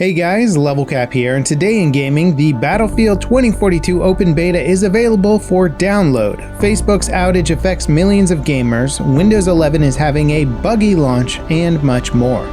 Hey guys, LevelCap here, and today in gaming, the Battlefield 2042 open beta is available for download. Facebook's outage affects millions of gamers, Windows 11 is having a buggy launch, and much more.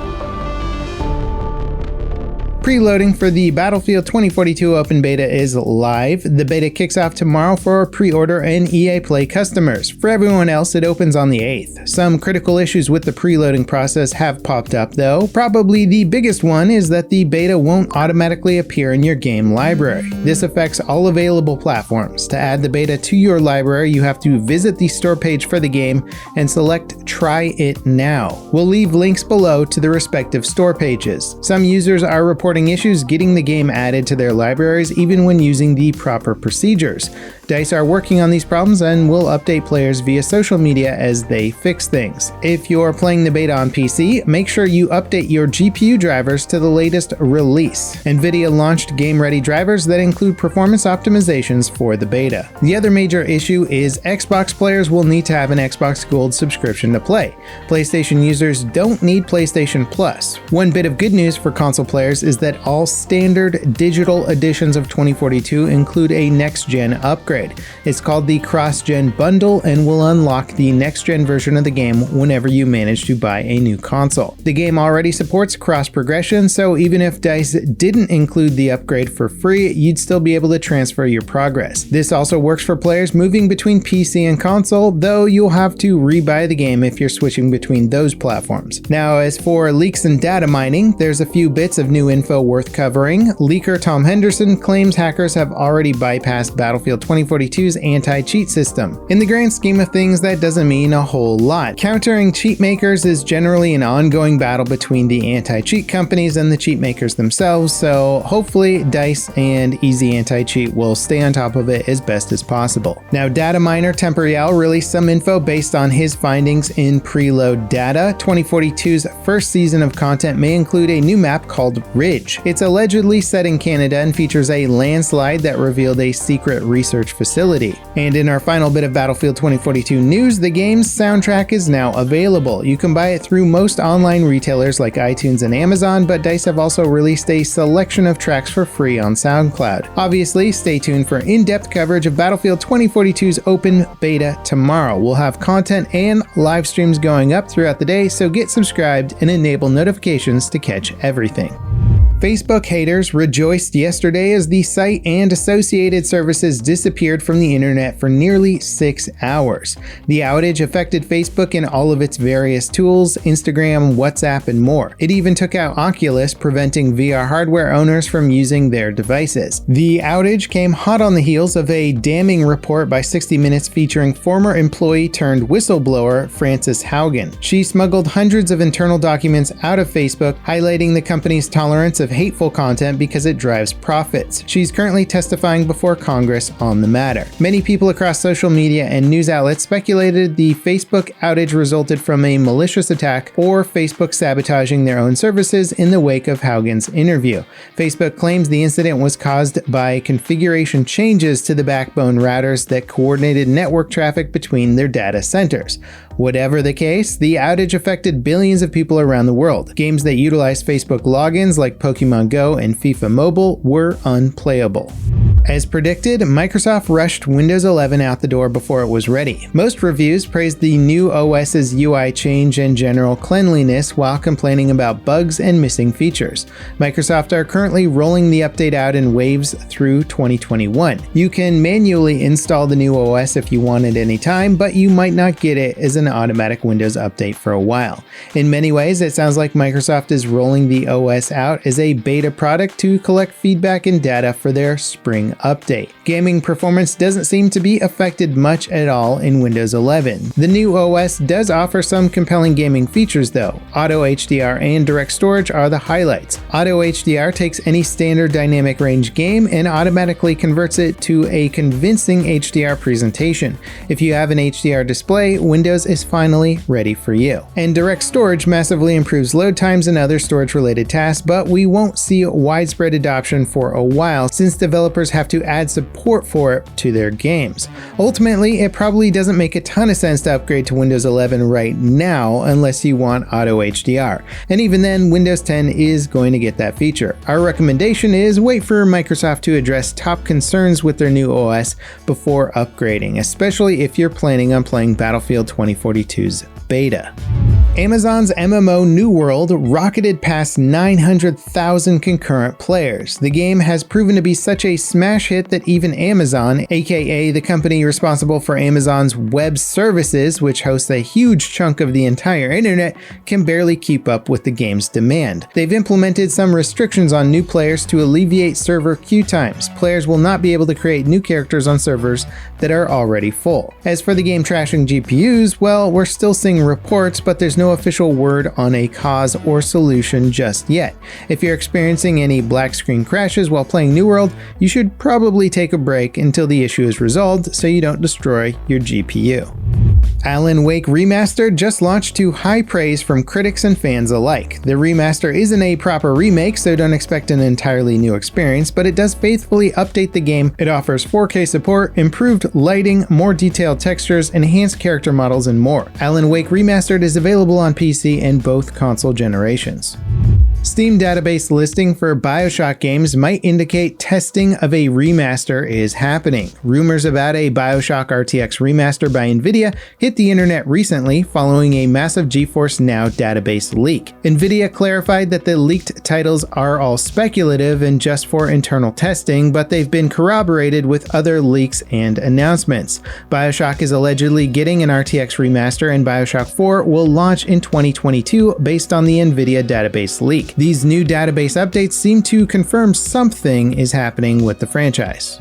Preloading for the Battlefield 2042 open beta is live. The beta kicks off tomorrow for pre-order and EA Play customers. For everyone else, it opens on the 8th. Some critical issues with the preloading process have popped up though. Probably the biggest one is that the beta won't automatically appear in your game library. This affects all available platforms. To add the beta to your library, you have to visit the store page for the game and select Try It Now. We'll leave links below to the respective store pages. Some users are reporting issues getting the game added to their libraries even when using the proper procedures. DICE are working on these problems and will update players via social media as they fix things. If you're playing the beta on PC, make sure you update your GPU drivers to the latest release. NVIDIA launched game-ready drivers that include performance optimizations for the beta. The other major issue is Xbox players will need to have an Xbox Gold subscription to play. PlayStation users don't need PlayStation Plus. One bit of good news for console players is that all standard digital editions of 2042 include a next-gen upgrade. It's called the Cross-Gen Bundle and will unlock the next-gen version of the game whenever you manage to buy a new console. The game already supports cross-progression, so even if DICE didn't include the upgrade for free, you'd still be able to transfer your progress. This also works for players moving between PC and console, though you'll have to rebuy the game if you're switching between those platforms. Now, as for leaks and data mining, there's a few bits of new info worth covering. Leaker Tom Henderson claims hackers have already bypassed Battlefield 2042's anti-cheat system. In the grand scheme of things, that doesn't mean a whole lot. Countering cheat makers is generally an ongoing battle between the anti-cheat companies and the cheat makers themselves, so hopefully DICE and Easy Anti-Cheat will stay on top of it as best as possible. Now, data miner Temporial released some info based on his findings in Preload data. 2042's first season of content may include a new map called Ridge. It's allegedly set in Canada and features a landslide that revealed a secret research facility. And in our final bit of Battlefield 2042 news, the game's soundtrack is now available. You can buy it through most online retailers like iTunes and Amazon, but DICE have also released a selection of tracks for free on SoundCloud. Obviously, stay tuned for in-depth coverage of Battlefield 2042's open beta tomorrow. We'll have content and live streams going up throughout the day, so get subscribed and enable notifications to catch everything. Facebook haters rejoiced yesterday as the site and associated services disappeared from the internet for nearly 6 hours. The outage affected Facebook and all of its various tools, Instagram, WhatsApp, and more. It even took out Oculus, preventing VR hardware owners from using their devices. The outage came hot on the heels of a damning report by 60 Minutes featuring former employee turned whistleblower Frances Haugen. She smuggled hundreds of internal documents out of Facebook, highlighting the company's tolerance of hateful content because it drives profits. She's currently testifying before Congress on the matter. Many people across social media and news outlets speculated the Facebook outage resulted from a malicious attack or Facebook sabotaging their own services in the wake of Haugen's interview. Facebook claims the incident was caused by configuration changes to the backbone routers that coordinated network traffic between their data centers. Whatever the case, the outage affected billions of people around the world. Games that utilize Facebook logins like Pokemon Go and FIFA Mobile were unplayable. As predicted, Microsoft rushed Windows 11 out the door before it was ready. Most reviews praised the new OS's UI change and general cleanliness while complaining about bugs and missing features. Microsoft are currently rolling the update out in waves through 2021. You can manually install the new OS if you want at any time, but you might not get it as an automatic Windows update for a while. In many ways, it sounds like Microsoft is rolling the OS out as a beta product to collect feedback and data for their spring update. Gaming performance doesn't seem to be affected much at all in Windows 11. The new OS does offer some compelling gaming features though. Auto HDR and direct storage are the highlights. Auto HDR takes any standard dynamic range game and automatically converts it to a convincing HDR presentation. If you have an HDR display, Windows is finally ready for you. And direct storage massively improves load times and other storage related tasks, but we won't see widespread adoption for a while since developers have Microsoft to add support for it to their games. Ultimately, it probably doesn't make a ton of sense to upgrade to Windows 11 right now unless you want auto HDR. And even then, Windows 10 is going to get that feature. Our recommendation is wait for Microsoft to address top concerns with their new OS before upgrading, especially if you're planning on playing Battlefield 2042's beta. Amazon's MMO New World rocketed past 900,000 concurrent players. The game has proven to be such a smash hit that even Amazon, aka the company responsible for Amazon's web services, which hosts a huge chunk of the entire internet, can barely keep up with the game's demand. They've implemented some restrictions on new players to alleviate server queue times. Players will not be able to create new characters on servers that are already full. As for the game trashing GPUs, well, we're still seeing reports, but there's no official word on a cause or solution just yet. If you're experiencing any black screen crashes while playing New World, you should probably take a break until the issue is resolved so you don't destroy your GPU. Alan Wake Remastered just launched to high praise from critics and fans alike. The remaster isn't a proper remake, so don't expect an entirely new experience, but it does faithfully update the game. It offers 4K support, improved lighting, more detailed textures, enhanced character models, and more. Alan Wake Remastered is available on PC and both console generations. Steam database listing for BioShock games might indicate testing of a remaster is happening. Rumors about a BioShock RTX remaster by Nvidia hit the internet recently following a massive GeForce Now database leak. Nvidia clarified that the leaked titles are all speculative and just for internal testing, but they've been corroborated with other leaks and announcements. BioShock is allegedly getting an RTX remaster, and BioShock 4 will launch in 2022 based on the Nvidia database leak. These new database updates seem to confirm something is happening with the franchise.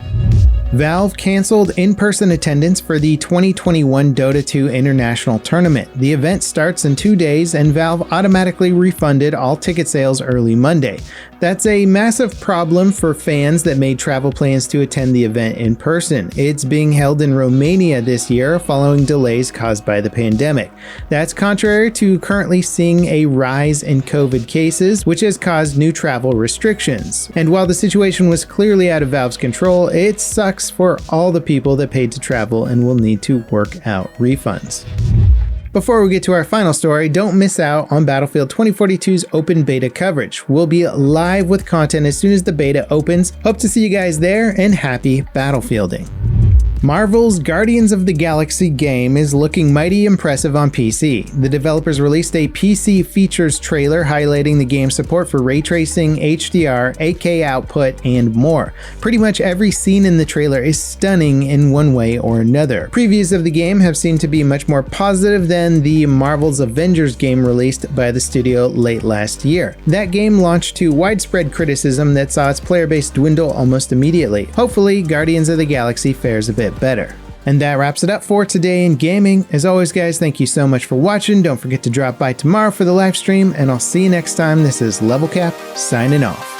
Valve canceled in-person attendance for the 2021 Dota 2 International Tournament. The event starts in 2 days, and Valve automatically refunded all ticket sales early Monday. That's a massive problem for fans that made travel plans to attend the event in person. It's being held in Romania this year following delays caused by the pandemic. That's contrary to currently seeing a rise in COVID cases, which has caused new travel restrictions. And while the situation was clearly out of Valve's control, it sucks for all the people that paid to travel and will need to work out refunds. Before we get to our final story, don't miss out on Battlefield 2042's open beta coverage. We'll be live with content as soon as the beta opens. Hope to see you guys there, and happy battlefielding. Marvel's Guardians of the Galaxy game is looking mighty impressive on PC. The developers released a PC features trailer highlighting the game's support for ray tracing, HDR, 8K output, and more. Pretty much every scene in the trailer is stunning in one way or another. Previews of the game have seemed to be much more positive than the Marvel's Avengers game released by the studio late last year. That game launched to widespread criticism that saw its player base dwindle almost immediately. Hopefully, Guardians of the Galaxy fares a bit better. And that wraps it up for today in gaming. As always, guys, thank you so much for watching. Don't forget to drop by tomorrow for the live stream, and I'll see you next time. This is Level Cap signing off.